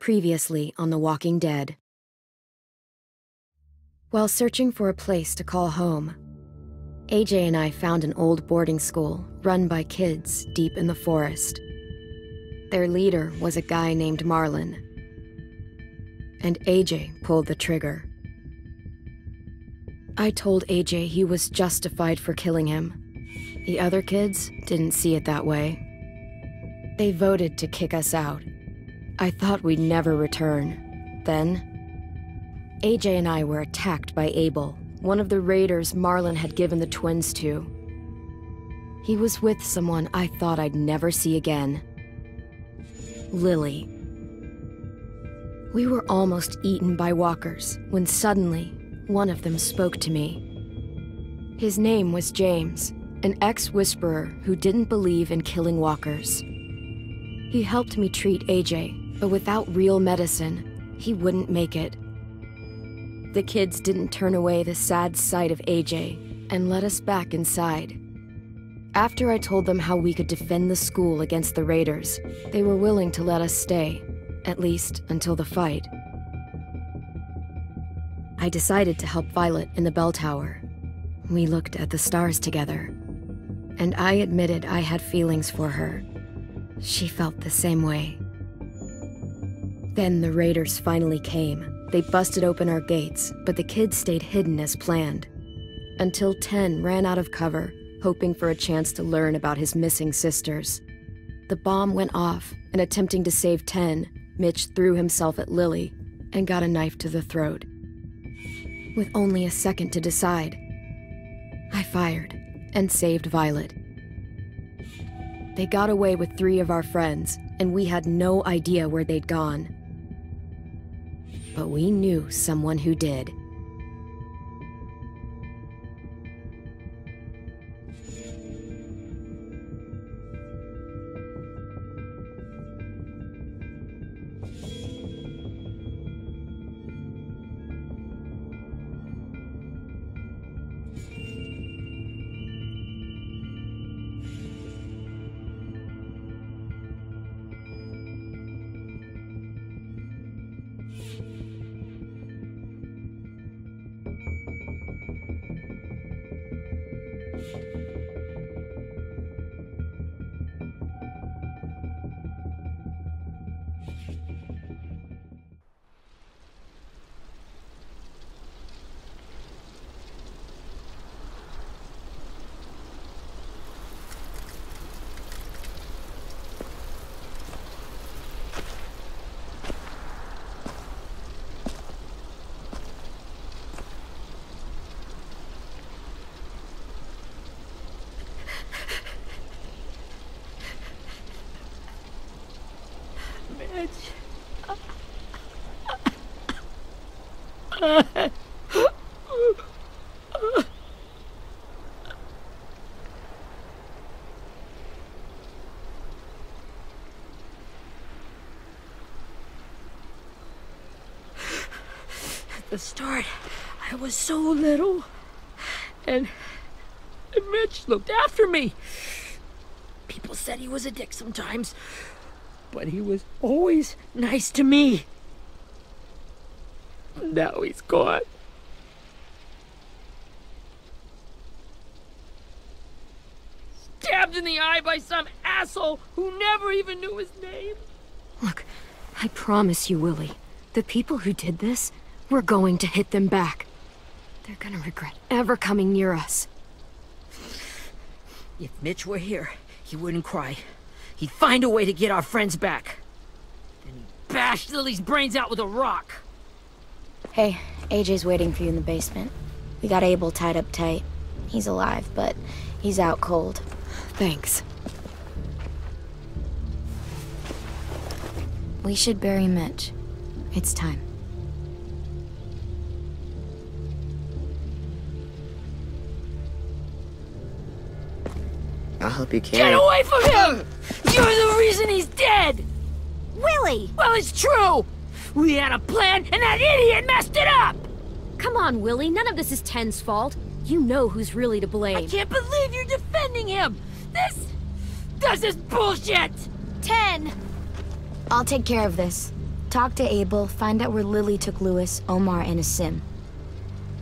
Previously on The Walking Dead. While searching for a place to call home, AJ and I found an old boarding school run by kids deep in the forest. Their leader was a guy named Marlon, and AJ pulled the trigger. I told AJ he was justified for killing him. The other kids didn't see it that way. They voted to kick us out. I thought we'd never return. Then, AJ and I were attacked by Abel, one of the raiders Marlon had given the twins to. He was with someone I thought I'd never see again. Lily. We were almost eaten by walkers when suddenly one of them spoke to me. His name was James, an ex-whisperer who didn't believe in killing walkers. He helped me treat AJ, but without real medicine, he wouldn't make it. The kids didn't turn away the sad sight of AJ and let us back inside. After I told them how we could defend the school against the raiders, they were willing to let us stay, at least until the fight. I decided to help Violet in the bell tower. We looked at the stars together, and I admitted I had feelings for her. She felt the same way. Then the raiders finally came. They busted open our gates, but the kids stayed hidden as planned. Until 10 ran out of cover, hoping for a chance to learn about his missing sisters. The bomb went off, and attempting to save 10, Mitch threw himself at Lily and got a knife to the throat. With only a second to decide, I fired and saved Violet. They got away with 3 of our friends, and we had no idea where they'd gone. But we knew someone who did. At the start, I was so little, and Mitch looked after me. People said he was a dick sometimes, but he was always nice to me. Now he's gone. Stabbed in the eye by some asshole who never even knew his name. Look, I promise you, Willie, the people who did this, we're going to hit them back. They're gonna regret ever coming near us. If Mitch were here, he wouldn't cry. He'd find a way to get our friends back. Then he'd bash Lily's brains out with a rock. Hey, AJ's waiting for you in the basement. We got Abel tied up tight. He's alive, but he's out cold. Thanks. We should bury Mitch. It's time. I'll help you carry. Get away from him! You're the reason he's dead! Willie! Well, it's true! We had a plan, and that idiot messed it up! Come on, Willie. None of this is Ten's fault. You know who's really to blame. I can't believe you're defending him! This is bullshit! 10! I'll take care of this. Talk to Abel, find out where Lily took Lewis, Omar, and a sim.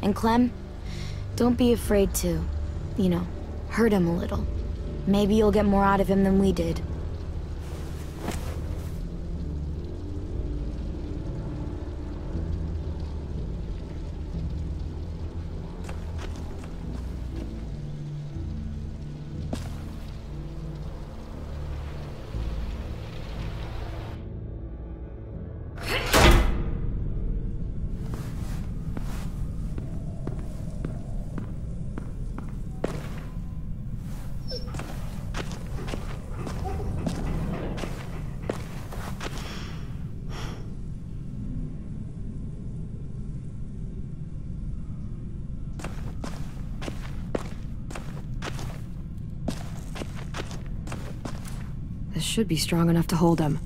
And Clem, don't be afraid to, you know, hurt him a little. Maybe you'll get more out of him than we did. This should be strong enough to hold him.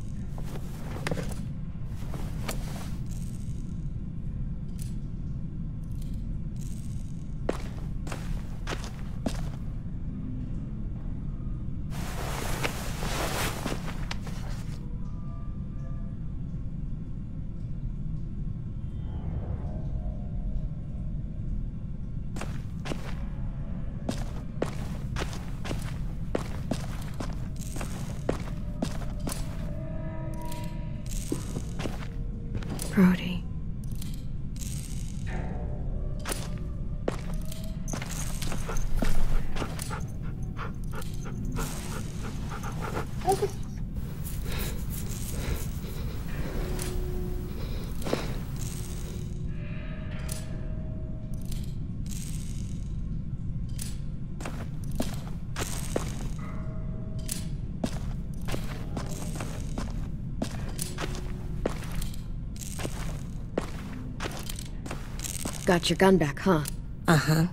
Brody. Got your gun back, huh? Uh-huh.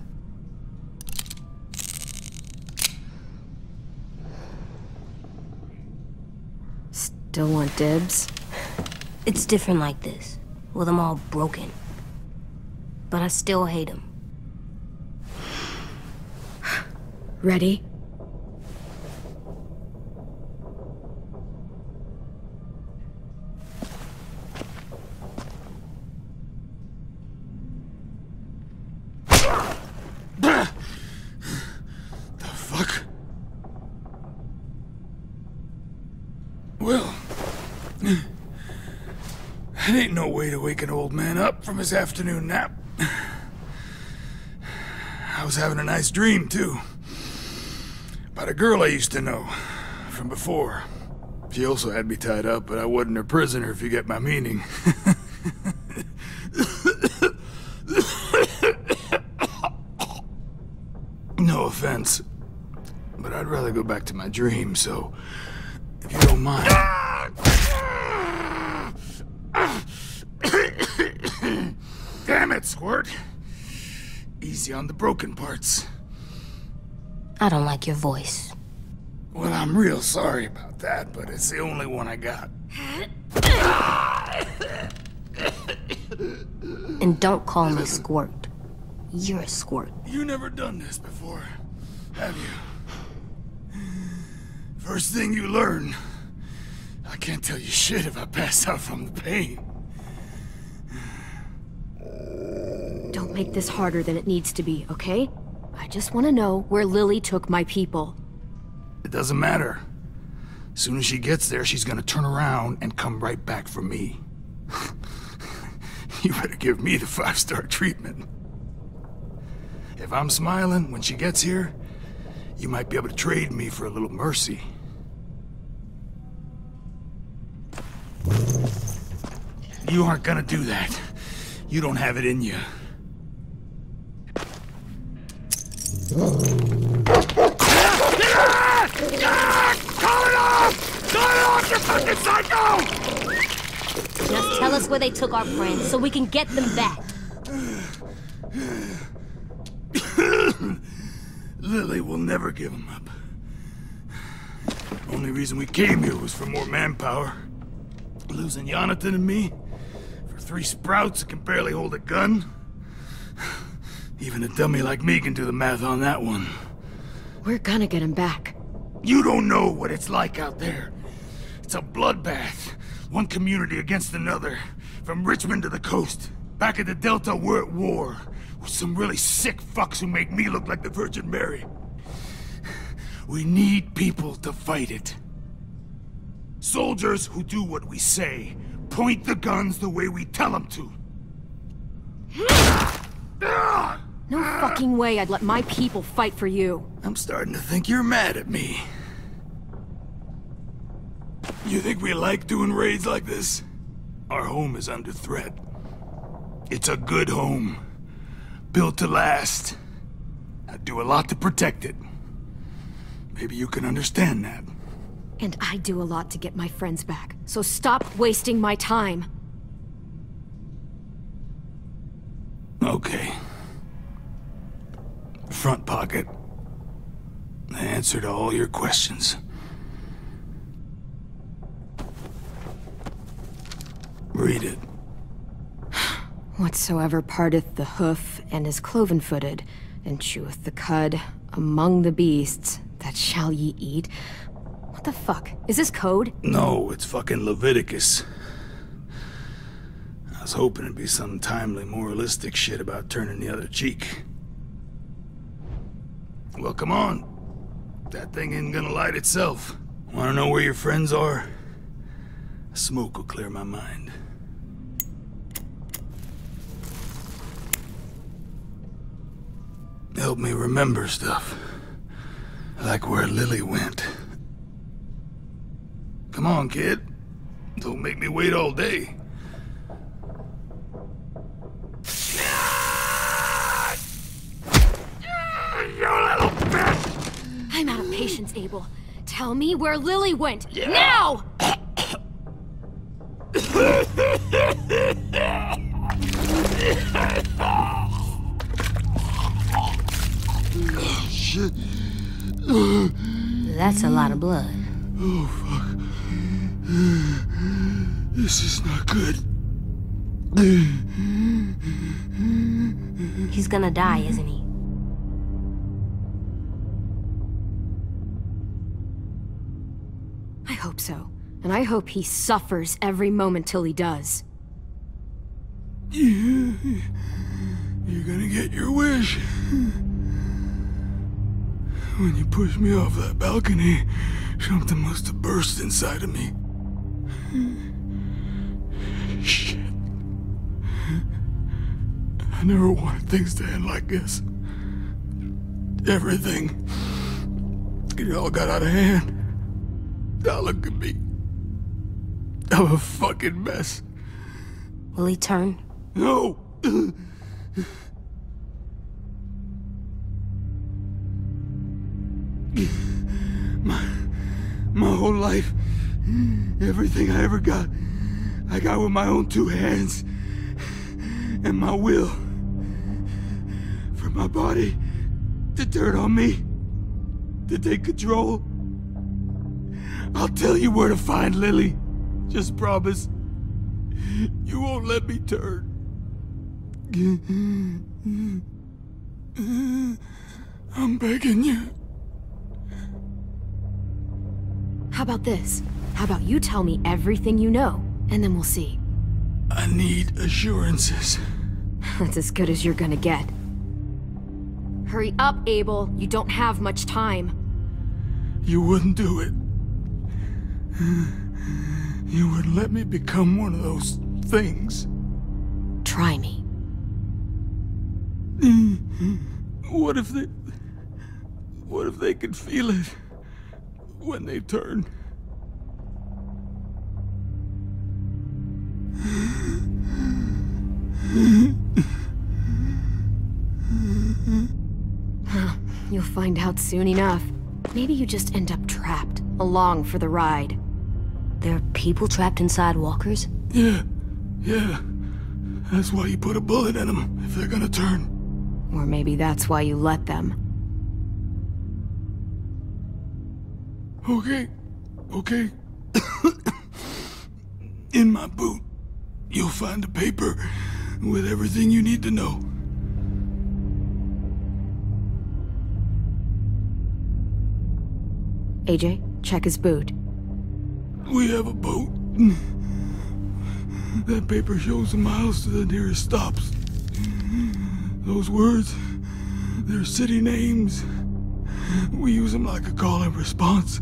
Still want dibs? It's different like this, with them all broken. But I still hate him. Ready? Well, that ain't no way to wake an old man up from his afternoon nap. I was having a nice dream, too. About a girl I used to know from before. She also had me tied up, but I wasn't her prisoner, if you get my meaning. No offense, but I'd rather go back to my dream, so if you don't mind. Damn it, Squirt. Easy on the broken parts. I don't like your voice. Well, I'm real sorry about that, but it's the only one I got. And don't call me Squirt. You're a squirt. You never done this before, have you? First thing you learn, I can't tell you shit if I pass out from the pain. Don't make this harder than it needs to be, okay? I just want to know where Lily took my people. It doesn't matter. As soon as she gets there, she's gonna turn around and come right back for me. You better give me the 5-star treatment. If I'm smiling when she gets here, you might be able to trade me for a little mercy. You aren't gonna do that. You don't have it in you. Call it off! Call it off, you fucking psycho! Just tell us where they took our friends so we can get them back. Lily will never give him up. Only reason we came here was for more manpower. Losing Jonathan and me for 3 sprouts that can barely hold a gun. Even a dummy like me can do the math on that one. We're gonna get him back. You don't know what it's like out there. It's a bloodbath One community against another. From Richmond to the coast. Back at the Delta, we're at war. With some really sick fucks who make me look like the Virgin Mary. We need people to fight it. Soldiers who do what we say. Point the guns the way we tell them to. No fucking way I'd let my people fight for you. I'm starting to think you're mad at me. You think we like doing raids like this? Our home is under threat. It's a good home. Built to last. I do a lot to protect it. Maybe you can understand that. And I do a lot to get my friends back. So stop wasting my time. Okay. Front pocket. The answer to all your questions. Read it. Whatsoever parteth the hoof and is cloven-footed, and cheweth the cud among the beasts, that shall ye eat. What the fuck? Is this code? No, it's fucking Leviticus. I was hoping it'd be some timely, moralistic shit about turning the other cheek. Well, come on. That thing isn't gonna light itself. Wanna know where your friends are? Smoke will clear my mind. Help me remember stuff. Like where Lily went. Come on, kid. Don't make me wait all day. You little bitch! I'm out of patience, Abel. Tell me where Lily went. Now! Shit. That's a lot of blood. Oh, fuck. This is not good. He's gonna die, isn't he? I hope so. And I hope he suffers every moment till he does. You're gonna get your wish. When you pushed me off that balcony, something must have burst inside of me. Shit. I never wanted things to end like this. Everything. It all got out of hand. Now look at me. I'm a fucking mess. Will he turn? No! My whole life, everything I ever got, I got with my own two hands and my will. For my body to turn on me, to take control. I'll tell you where to find Lily. Just promise you won't let me turn. I'm begging you. How about this? How about you tell me everything you know, and then we'll see. I need assurances. That's as good as you're gonna get. Hurry up, Abel. You don't have much time. You wouldn't do it. You wouldn't let me become one of those things. Try me. What if they could feel it when they turn? You'll find out soon enough. Maybe you just end up trapped, along for the ride. There are people trapped inside walkers? Yeah. That's why you put a bullet in them, if they're gonna turn. Or maybe that's why you let them. Okay. In my boot, you'll find a paper with everything you need to know. AJ, check his boot. We have a boat. That paper shows the miles to the nearest stops. Those words, they're city names. We use them like a call and response.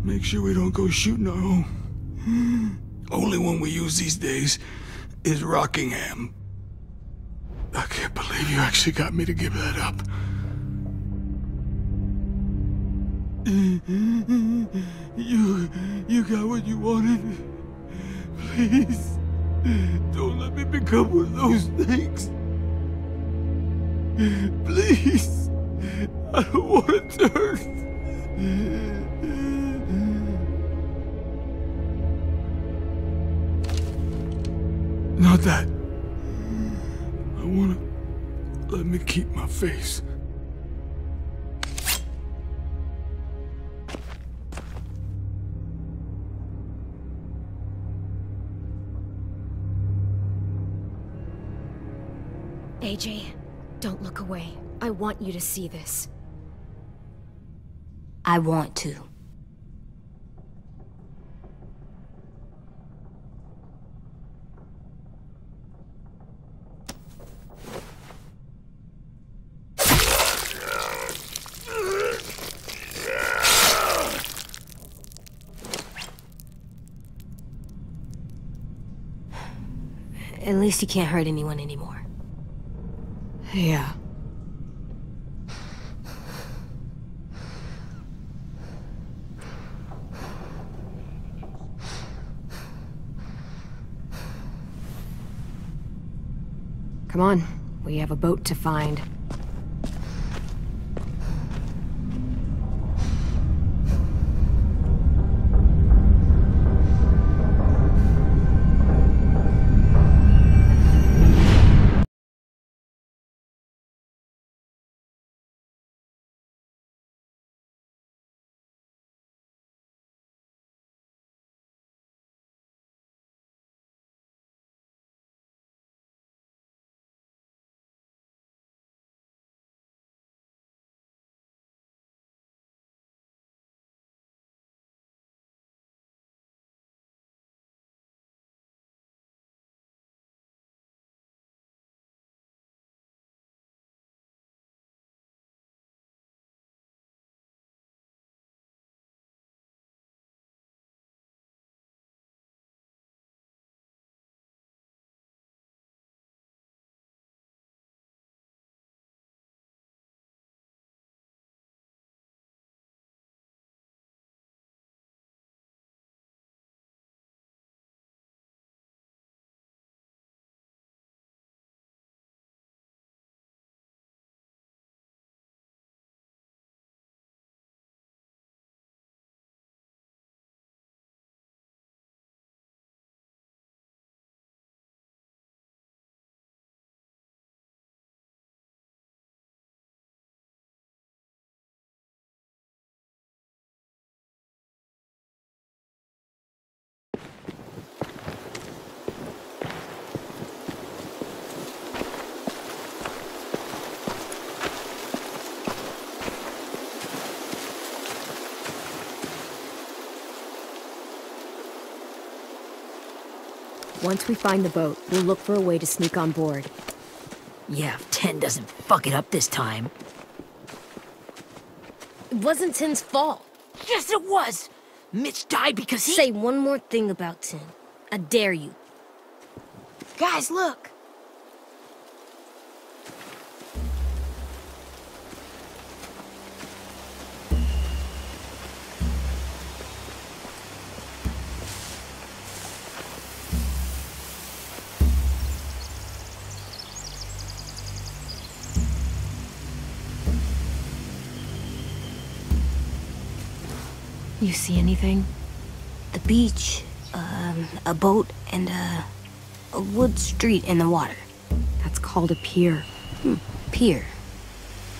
Make sure we don't go shooting our own. Only one we use these days is Rockingham. I can't believe you actually got me to give that up. You got what you wanted. Please, don't let me become one of those things. Please, I don't want to turn. Not that. I want to let me keep my face. AJ, don't look away. I want you to see this. I want to. At least he can't hurt anyone anymore. Yeah. Come on, we have a boat to find. Once we find the boat, we'll look for a way to sneak on board. Yeah, if 10 doesn't fuck it up this time. It wasn't Tin's fault. Yes, it was! Mitch died because he— Say one more thing about Tin. I dare you. Guys, look! You see anything? The beach, a boat, and a wood street in the water. That's called a pier. Pier.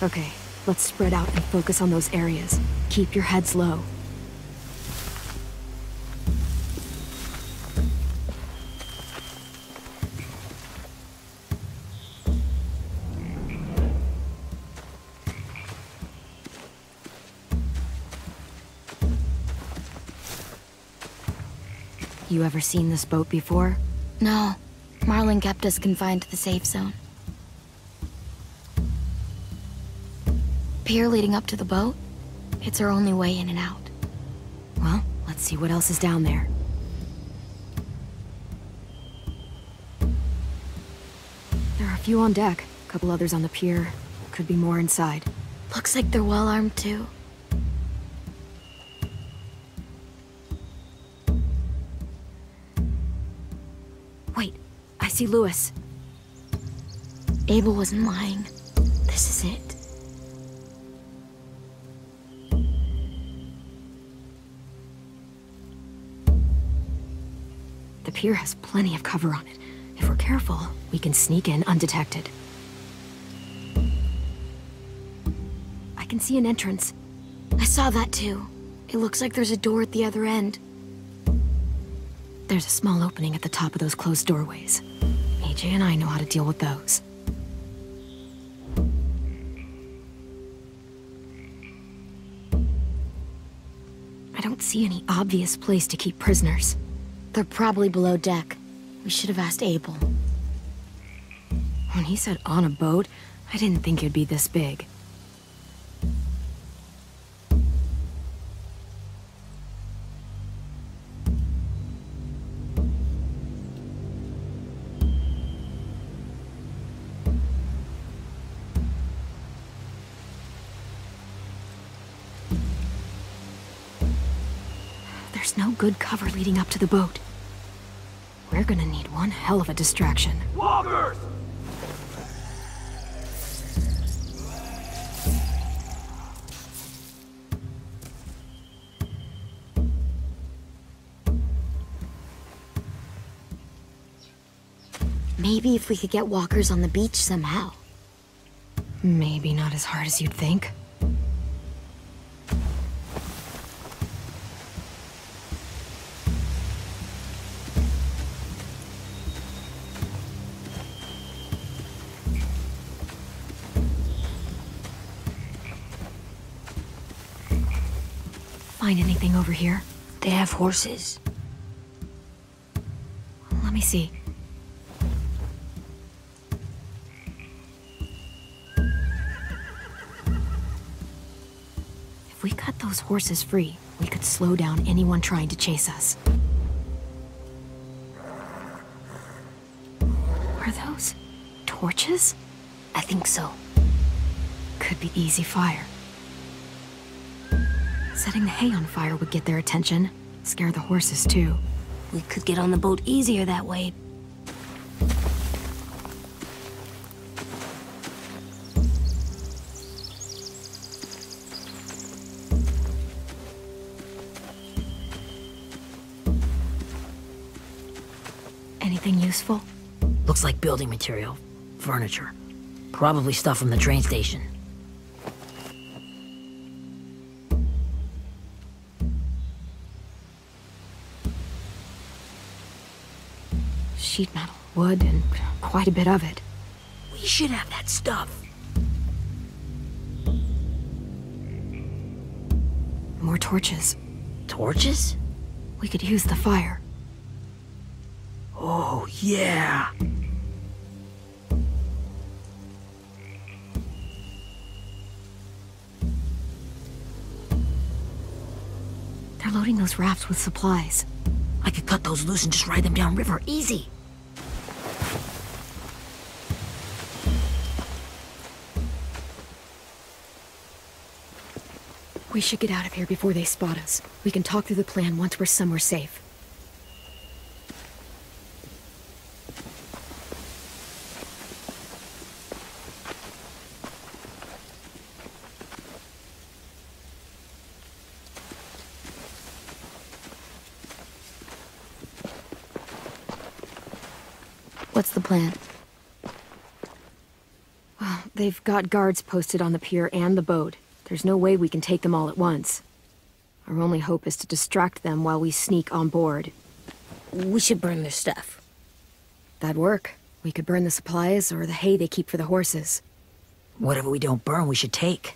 Okay, let's spread out and focus on those areas. Keep your heads low. You ever seen this boat before? No. Marlin kept us confined to the safe zone. Pier leading up to the boat? It's our only way in and out. Well, let's see what else is down there. There are a few on deck, a couple others on the pier. Could be more inside. Looks like they're well armed too. Wait, I see Lewis. Abel wasn't lying. This is it. The pier has plenty of cover on it. If we're careful, we can sneak in undetected. I can see an entrance. I saw that too. It looks like there's a door at the other end. There's a small opening at the top of those closed doorways. AJ and I know how to deal with those. I don't see any obvious place to keep prisoners. They're probably below deck. We should have asked Abel. When he said on a boat, I didn't think it'd be this big. There's no good cover leading up to the boat. We're gonna need one hell of a distraction. Walkers! Maybe if we could get walkers on the beach somehow. Maybe not as hard as you'd think. Find anything over here? They have horses. Let me see. If we cut those horses free, we could slow down anyone trying to chase us. Are those torches? I think so. Could be easy fire. Setting the hay on fire would get their attention. Scare the horses, too. We could get on the boat easier that way. Anything useful? Looks like building material. Furniture. Probably stuff from the train station. Sheet metal, wood, and quite a bit of it. We should have that stuff. More torches. Torches? We could use the fire. Oh, yeah. They're loading those rafts with supplies. I could cut those loose and just ride them downriver, easy. We should get out of here before they spot us. We can talk through the plan once we're somewhere safe. What's the plan? Well, they've got guards posted on the pier and the boat. There's no way we can take them all at once. Our only hope is to distract them while we sneak on board. We should burn their stuff. That'd work. We could burn the supplies or the hay they keep for the horses. Whatever we don't burn, we should take.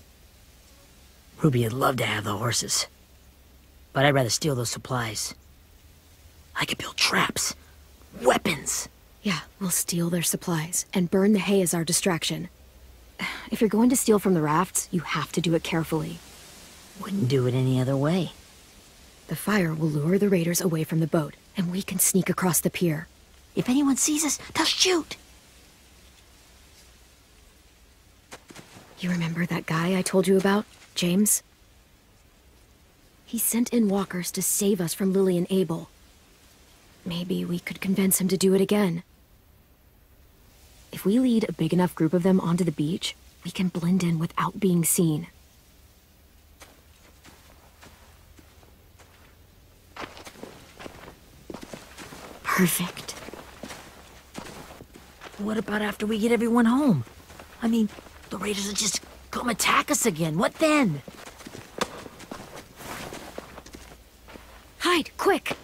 Ruby would love to have the horses. But I'd rather steal those supplies. I could build traps. weapons. Yeah, we'll steal their supplies and burn the hay as our distraction. If you're going to steal from the rafts, you have to do it carefully. Wouldn't do it any other way. The fire will lure the raiders away from the boat, and we can sneak across the pier. If anyone sees us, they'll shoot. You remember that guy I told you about, James? He sent in walkers to save us from Lily and Abel. Maybe we could convince him to do it again. If we lead a big enough group of them onto the beach, we can blend in without being seen. Perfect. What about after we get everyone home? I mean, the raiders will just come attack us again. What then? Hide, quick!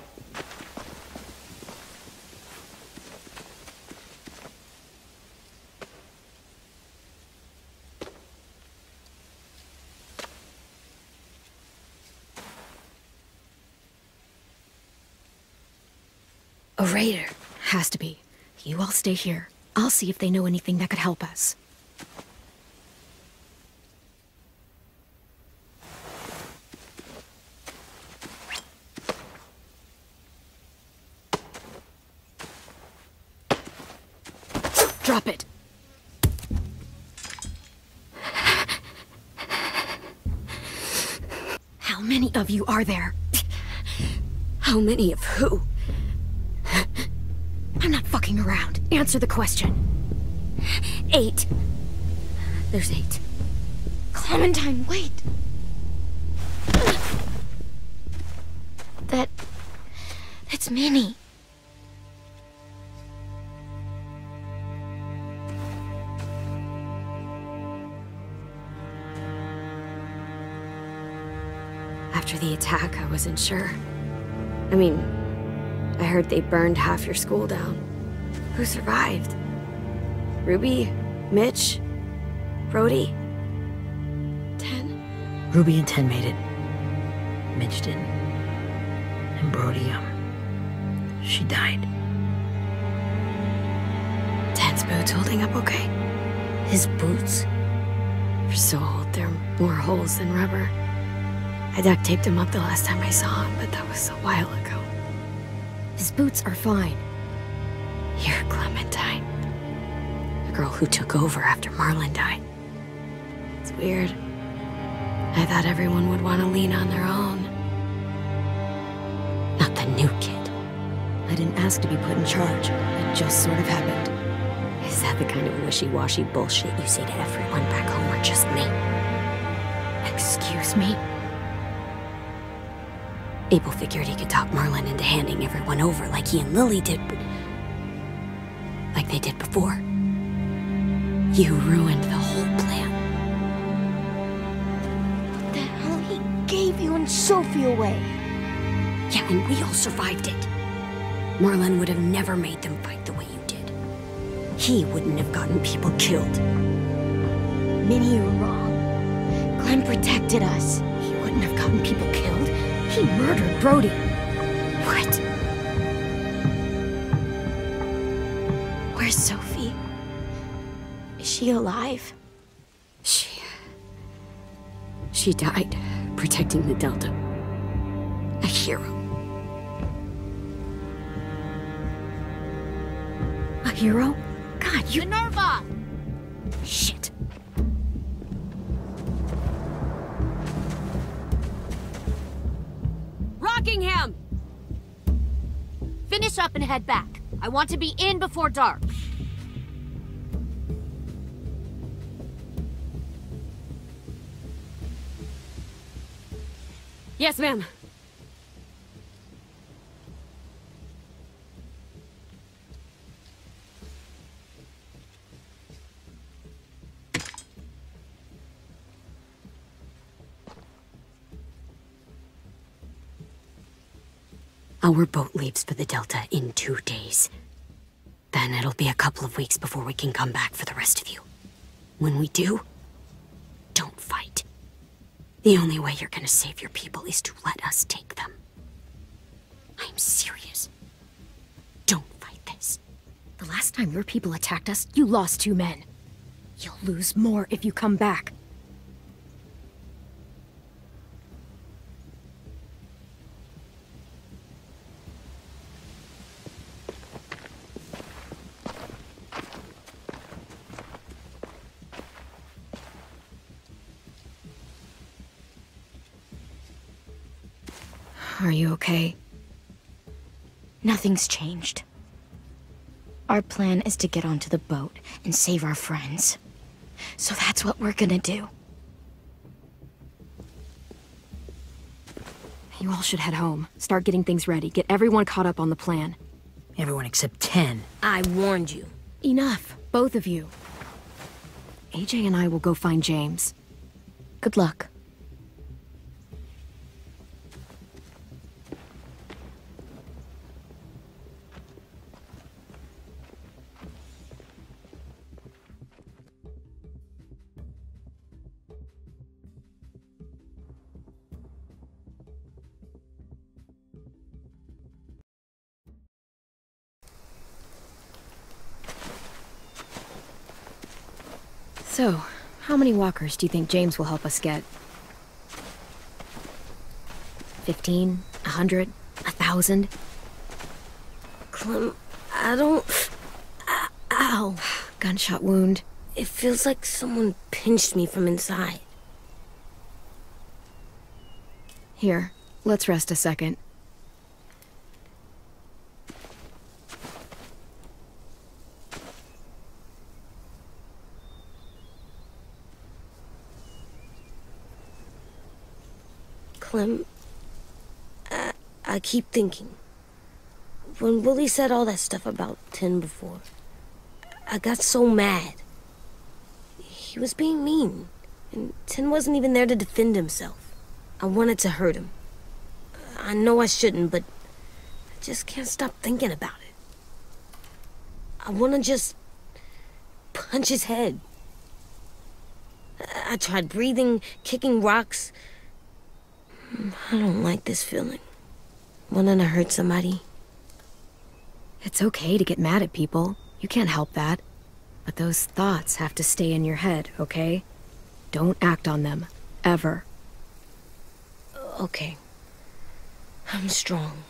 A raider. Has to be. You all stay here. I'll see if they know anything that could help us. Drop it. How many of you are there? How many of who? I'm not fucking around. Answer the question. 8. There's 8. Clementine, wait. That's Minnie. After the attack, I wasn't sure. I mean, I heard they burned half your school down. Who survived? Ruby? Mitch? Brody? 10? Ruby and 10 made it. Mitch didn't. And Brody, she died. 10's boots holding up okay? His boots? They're so old, there are more holes than rubber. I duct taped him up the last time I saw him, but that was a while ago. His boots are fine. You're Clementine. The girl who took over after Marlon died. It's weird. I thought everyone would want to lean on their own. Not the new kid. I didn't ask to be put in charge. It just sort of happened. Is that the kind of wishy-washy bullshit you say to everyone back home or just me? Excuse me? Abel figured he could talk Marlon into handing everyone over like he and Lily did, but... like they did before. You ruined the whole plan. The hell he gave you and Sophie away? Yeah, and we all survived it. Marlon would have never made them fight the way you did. He wouldn't have gotten people killed. Minnie, you're wrong. Clem protected us. He wouldn't have gotten people killed. He murdered Brody. What? Where's Sophie? Is she alive? She died protecting the Delta. A hero. A hero? God, you... Minerva! Shit. Rockingham! Finish up and head back. I want to be in before dark. Yes, ma'am. Our boat leaves for the Delta in 2 days. Then it'll be a couple of weeks before we can come back for the rest of you. When we do, don't fight. The only way you're gonna save your people is to let us take them. I'm serious. Don't fight them. The last time your people attacked us, you lost 2 men. You'll lose more if you come back. Are you okay? Nothing's changed. Our plan is to get onto the boat and save our friends. So that's what we're gonna do. You all should head home. Start getting things ready. Get everyone caught up on the plan. Everyone except 10. I warned you. Enough, both of you. AJ and I will go find James. Good luck. So, how many walkers do you think James will help us get? 15? 100? 1,000? Clem, I don't... Ow. Gunshot wound. It feels like someone pinched me from inside. Here, let's rest a second. Clem, I keep thinking. When Willie said all that stuff about 10 before, I got so mad. He was being mean, and 10 wasn't even there to defend himself. I wanted to hurt him. I know I shouldn't, but I just can't stop thinking about it. I want to just punch his head. I tried breathing, kicking rocks. I don't like this feeling. Wanting to hurt somebody. It's okay to get mad at people. You can't help that. But those thoughts have to stay in your head, okay? Don't act on them. Ever. Okay. I'm strong.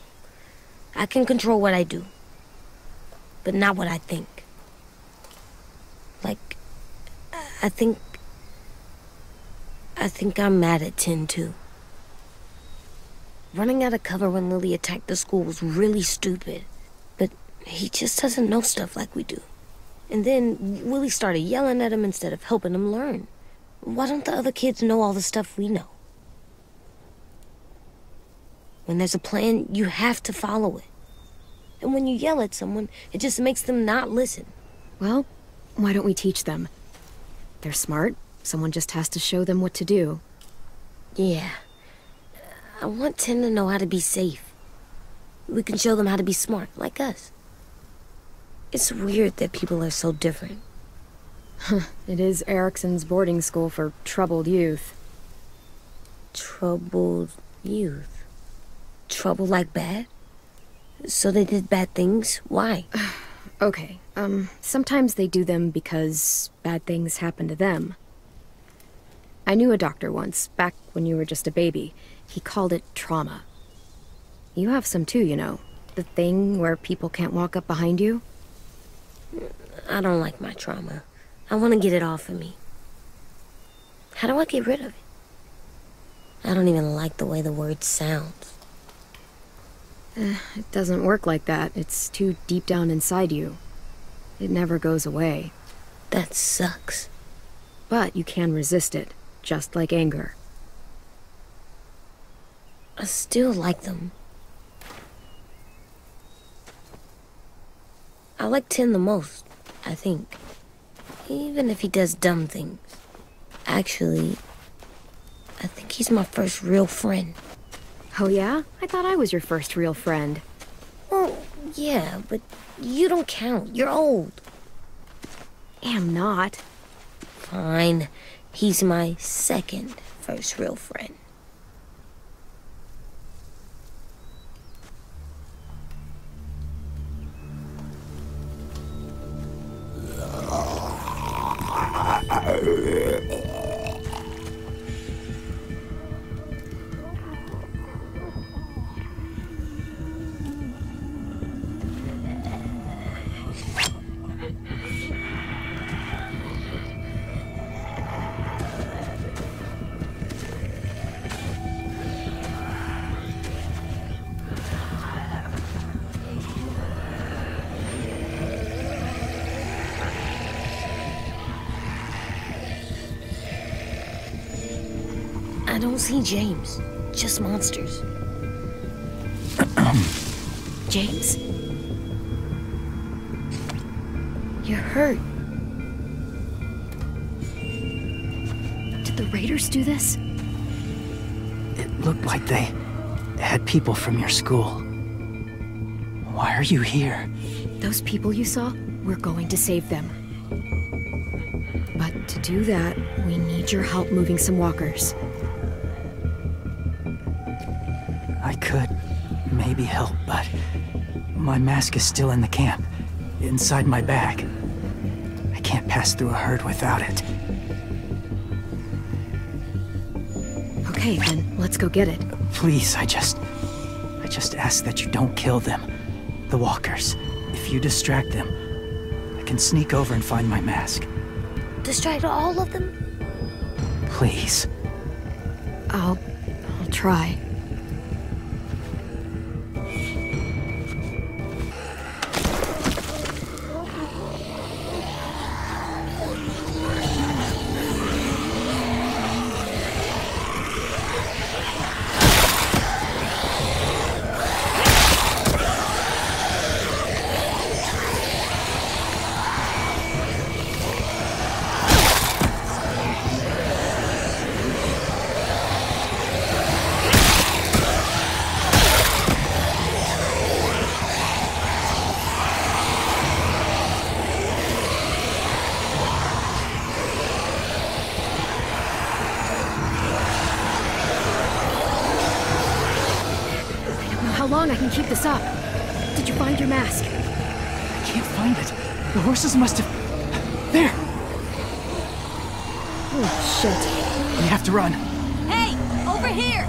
I can control what I do. But not what I think. Like, I think I'm mad at 10 too. Running out of cover when Lily attacked the school was really stupid. But he just doesn't know stuff like we do. And then Willie started yelling at him instead of helping him learn. Why don't the other kids know all the stuff we know? When there's a plan, you have to follow it. And when you yell at someone, it just makes them not listen. Well, why don't we teach them? They're smart. Someone just has to show them what to do. Yeah. I want 10 to know how to be safe. We can show them how to be smart, like us. It's weird that people are so different. It is Erickson's boarding school for troubled youth. Troubled youth? Trouble like bad? So they did bad things? Why? Okay, sometimes they do them because bad things happen to them. I knew a doctor once, back when you were just a baby. He called it trauma. You have some too, you know. The thing where people can't walk up behind you. I don't like my trauma. I want to get it off of me. How do I get rid of it? I don't even like the way the word sounds. It doesn't work like that. It's too deep down inside you. It never goes away. That sucks. But you can resist it, just like anger. I still like them. I like 10 the most, I think. Even if he does dumb things. Actually, I think he's my first real friend. Oh yeah? I thought I was your first real friend. Well, yeah, but you don't count. You're old. Am not. Fine. He's my second first real friend. I don't see James, just monsters. James? You're hurt. Did the raiders do this? It looked like they had people from your school. Why are you here? Those people you saw, we're going to save them. But to do that, we need your help moving some walkers. I could maybe help, but my mask is still in the camp, inside my bag. I can't pass through a herd without it. Okay, then let's go get it. Please, I just ask that you don't kill them. The walkers. If you distract them, I can sneak over and find my mask. Distract all of them? Please. I'll try. How long I can keep this up? Did you find your mask? I can't find it. The horses must have... There! Oh, shit. We have to run. Hey! Over here!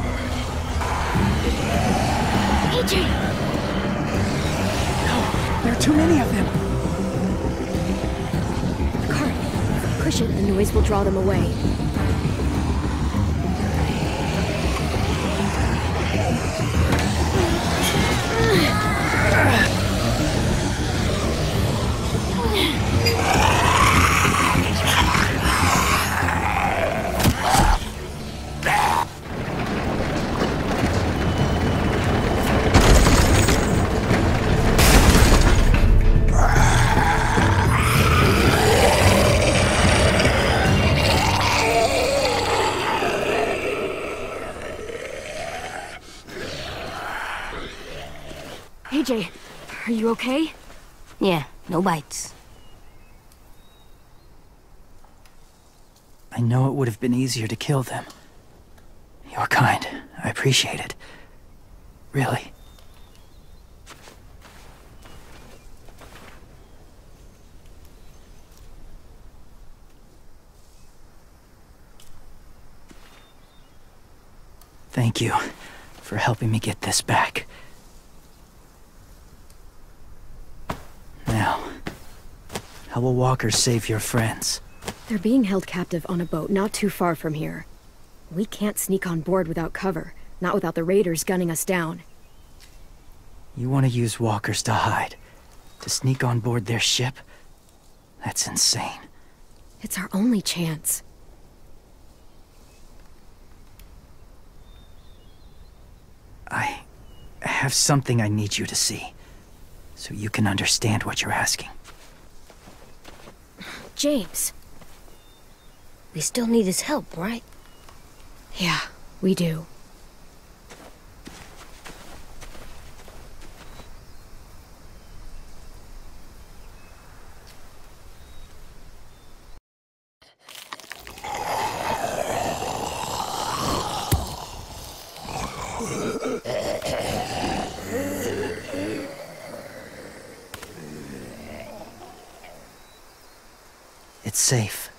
AJ! No, there are too many of them. The cart. If we push it, the noise will draw them away. AJ, are you okay? Yeah, no bites. I know it would have been easier to kill them. You're kind. I appreciate it. Really. Thank you for helping me get this back. Now, how will walkers save your friends? They're being held captive on a boat not too far from here. We can't sneak on board without cover, not without the raiders gunning us down. You want to use walkers to hide? To sneak on board their ship? That's insane. It's our only chance. I have something I need you to see, so you can understand what you're asking. James. We still need his help, right? Yeah, we do. It's safe.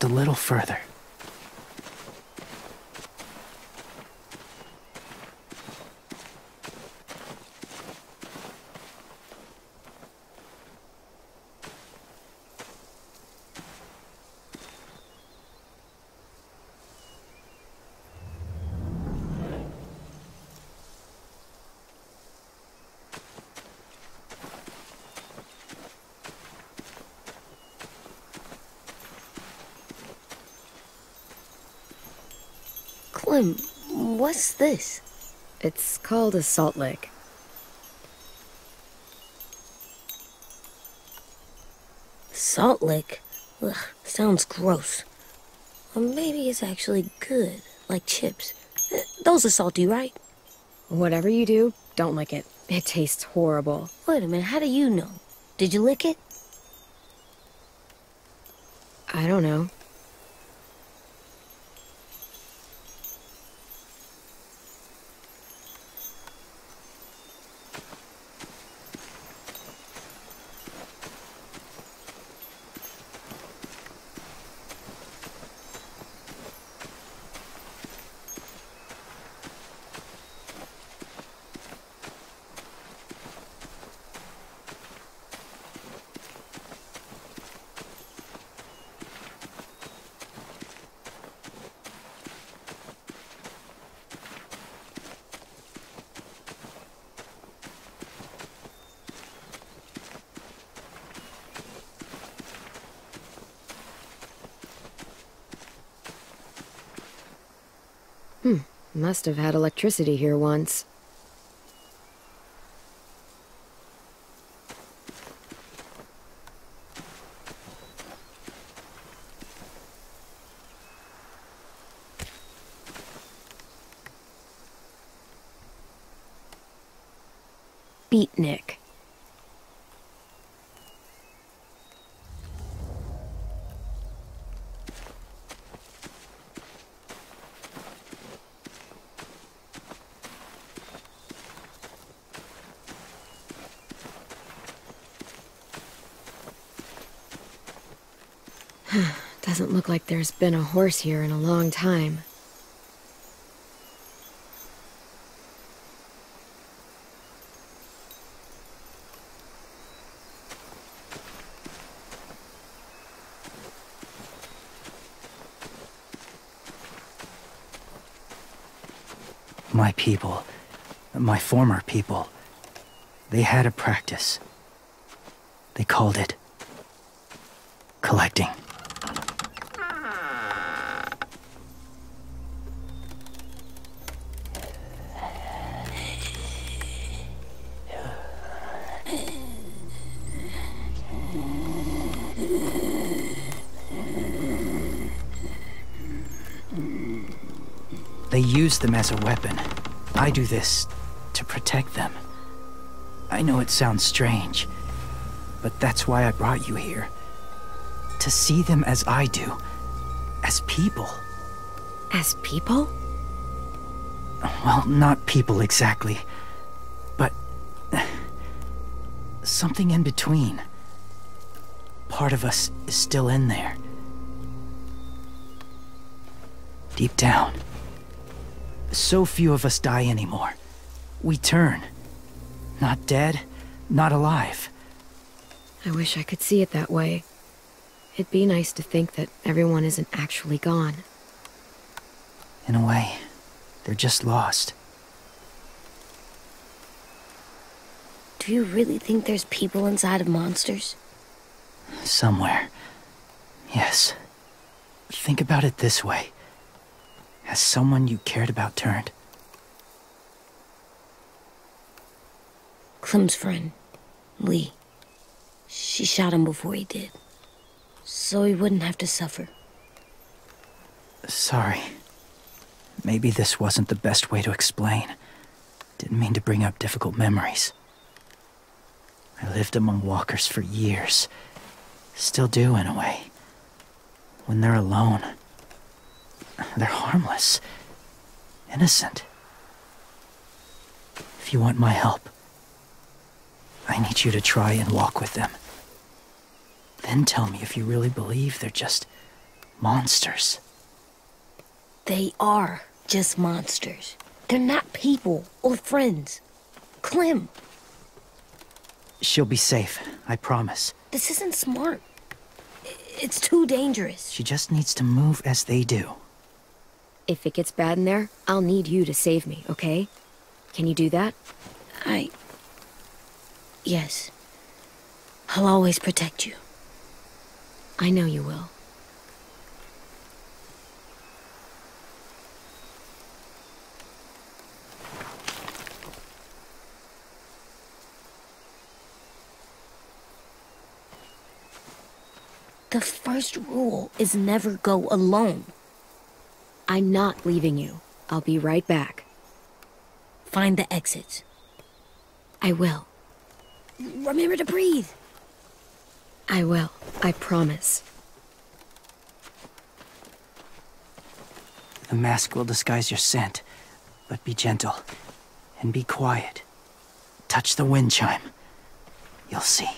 a little further. Clem, what's this? It's called a salt lick. Salt lick? Ugh, sounds gross. Or maybe it's actually good, like chips. Those are salty, right? Whatever you do, don't lick it. It tastes horrible. Wait a minute, how do you know? Did you lick it? I don't know. Must have had electricity here once. Beatnik. Doesn't look like there's been a horse here in a long time. My people, my former people, they had a practice. They called it collecting. They use them as a weapon. I do this to protect them. I know it sounds strange, but that's why I brought you here. To see them as I do. As people. As people? Well, not people exactly, but something in between. Part of us is still in there. Deep down. So few of us die anymore. We turn. Not dead, not alive. I wish I could see it that way. It'd be nice to think that everyone isn't actually gone. In a way, they're just lost. Do you really think there's people inside of monsters? Somewhere. Yes. Think about it this way. Has someone you cared about turned? Clem's friend, Lee. She shot him before he did. So he wouldn't have to suffer. Sorry. Maybe this wasn't the best way to explain. Didn't mean to bring up difficult memories. I lived among walkers for years. Still do, in a way. When they're alone, they're harmless. Innocent. If you want my help, I need you to try and walk with them. Then tell me if you really believe they're just monsters. They are just monsters. They're not people or friends. Clem, She'll be safe, I promise. this isn't smart. It's too dangerous. She just needs to move as they do. If it gets bad in there, I'll need you to save me, okay? Can you do that? Yes. I'll always protect you. I know you will. The first rule is never go alone. I'm not leaving you. I'll be right back. Find the exits. I will. Remember to breathe. I will. I promise. The mask will disguise your scent, but be gentle and be quiet. Touch the wind chime. You'll see.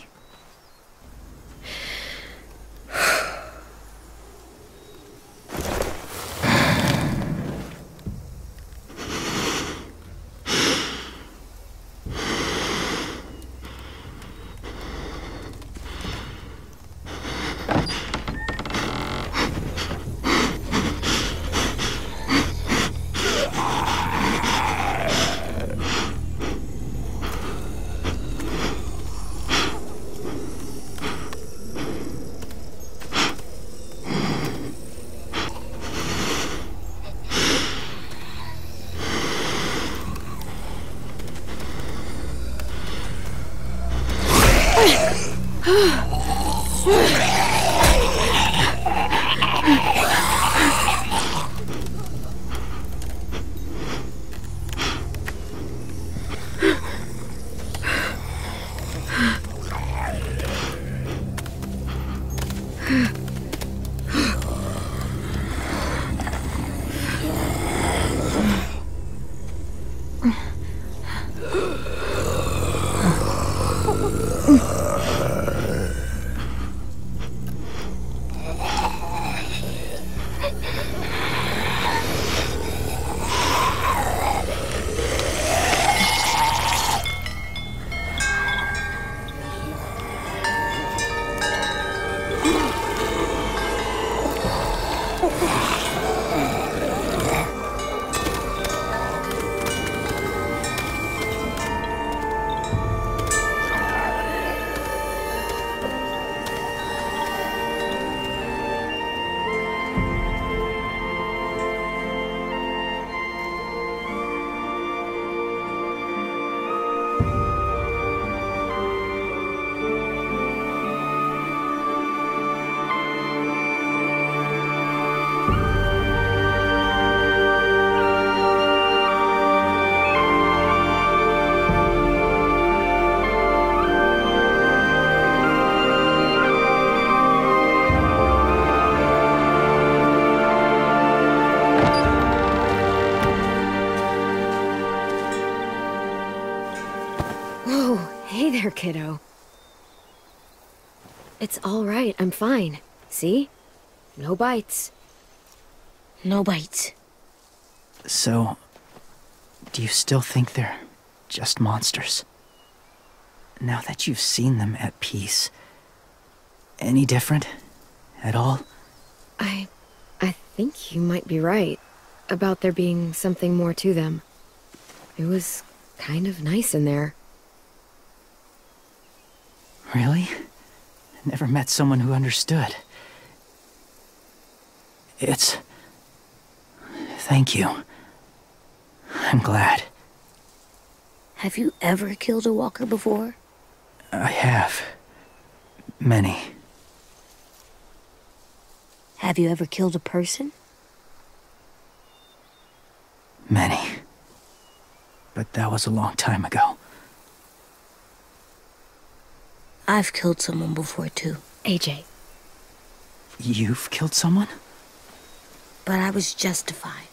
Kiddo. It's all right. I'm fine. See? No bites. No bites. So, do you still think they're just monsters? Now that you've seen them at peace, any different at all? I think you might be right about there being something more to them. It was kind of nice in there. Really? Never met someone who understood. Thank you. I'm glad. Have you ever killed a walker before? I have. Many. Have you ever killed a person? Many. But that was a long time ago. I've killed someone before, too. AJ. You've killed someone? But I was justified.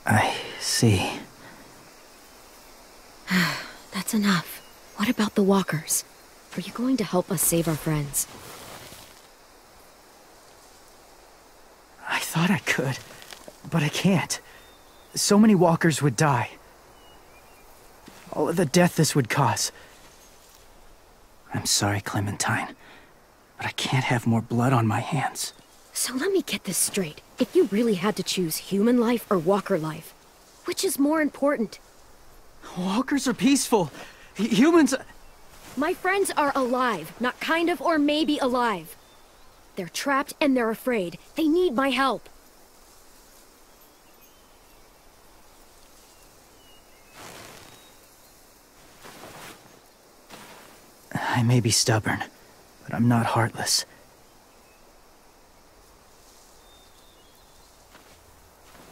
I see. That's enough. What about the walkers? Are you going to help us save our friends? thought I could, but I can't. So many walkers would die. All of the death this would cause. I'm sorry, Clementine, but I can't have more blood on my hands. So let me get this straight. If you really had to choose human life or walker life, which is more important? Walkers are peaceful. Humans... My friends are alive, not kind of or maybe alive. They're trapped and they're afraid. They need my help. I may be stubborn, but I'm not heartless.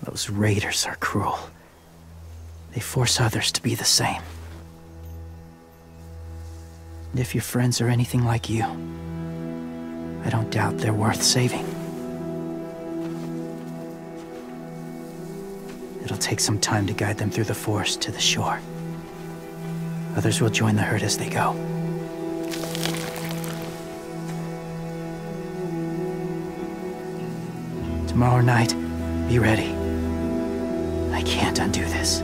Those raiders are cruel. They force others to be the same. And if your friends are anything like you, I don't doubt they're worth saving. It'll take some time to guide them through the forest to the shore. Others will join the herd as they go. Tomorrow night, be ready. I can't undo this.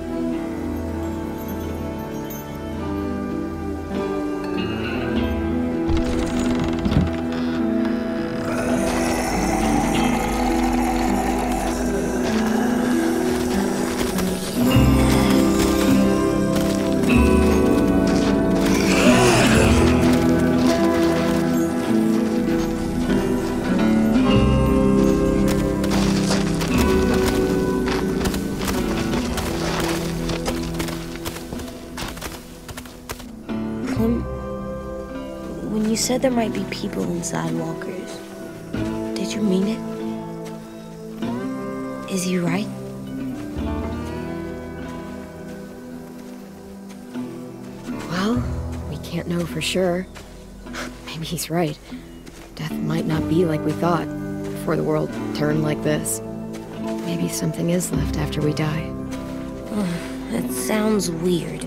When you said there might be people inside walkers, did you mean it? Is he right? Well, we can't know for sure. Maybe he's right. Death might not be like we thought, before the world turned like this. Maybe something is left after we die. That sounds weird.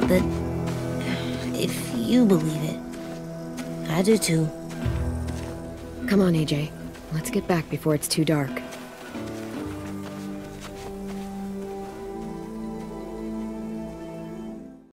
But if you believe it, I do too. Come on, AJ. Let's get back before it's too dark.